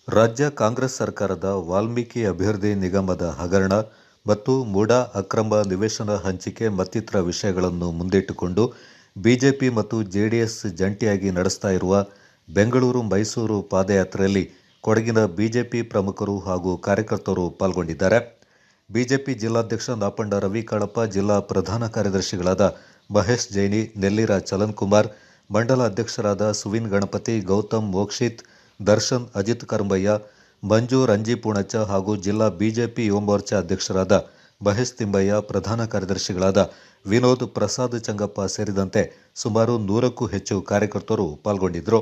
ರಾಜ್ಯ ಕಾಂಗ್ರೆಸ್ ಸರ್ಕಾರದ ವಾಲ್ಮೀಕಿ ಅಭಿವೃದ್ಧಿ ನಿಗಮದ ಹಗರಣ ಮತ್ತು ಮೂಡಾ ಅಕ್ರಮ ನಿವೇಶನ ಹಂಚಿಕೆ ಮತ್ತಿತರ ವಿಷಯಗಳನ್ನು ಮುಂದಿಟ್ಟುಕೊಂಡು ಬಿಜೆಪಿ ಮತ್ತು ಜೆಡಿಎಸ್ ಜಂಟಿಯಾಗಿ ನಡೆಸ್ತಾ ಇರುವ ಬೆಂಗಳೂರು-ಮೈಸೂರು ಪಾದಯಾತ್ರೆಯಲ್ಲಿ ಕೊಡಗಿನ ಬಿಜೆಪಿ ಪ್ರಮುಖರು ಹಾಗೂ ಕಾರ್ಯಕರ್ತರು ಪಾಲ್ಗೊಂಡಿದ್ದಾರೆ. ಬಿಜೆಪಿ ಜಿಲ್ಲಾಧ್ಯಕ್ಷ ನಾಪಂಡ ರವಿ ಕಾಳಪ್ಪ, ಜಿಲ್ಲಾ ಪ್ರಧಾನ ಕಾರ್ಯದರ್ಶಿಗಳಾದ ಮಹೇಶ್ ಜೈನಿ, ನೆಲ್ಲಿರ ಚಲನ್ ಕುಮಾರ್, ಮಂಡಲ ಅಧ್ಯಕ್ಷರಾದ ಸುವಿನ್ ಗಣಪತಿ, ಗೌತಮ್ ಮೋಕ್ಷಿತ್, ದರ್ಶನ್ ಅಜಿತ್ ಕರಂಬಯ್ಯ, ಮಂಜು ರಂಜಿ ಪೂಣಚ್ಚ ಹಾಗೂ ಜಿಲ್ಲಾ ಬಿಜೆಪಿ ಯುವ ಮೋರ್ಚಾ ಅಧ್ಯಕ್ಷರಾದ ಮಹೇಶ್ ತಿಮ್ಮಯ್ಯ, ಪ್ರಧಾನ ಕಾರ್ಯದರ್ಶಿಗಳಾದ ವಿನೋದ್, ಪ್ರಸಾದ್ ಚಂಗಪ್ಪ ಸೇರಿದಂತೆ ಸುಮಾರು 100ಕ್ಕೂ ಹೆಚ್ಚು ಕಾರ್ಯಕರ್ತರು ಪಾಲ್ಗೊಂಡಿದ್ದರು.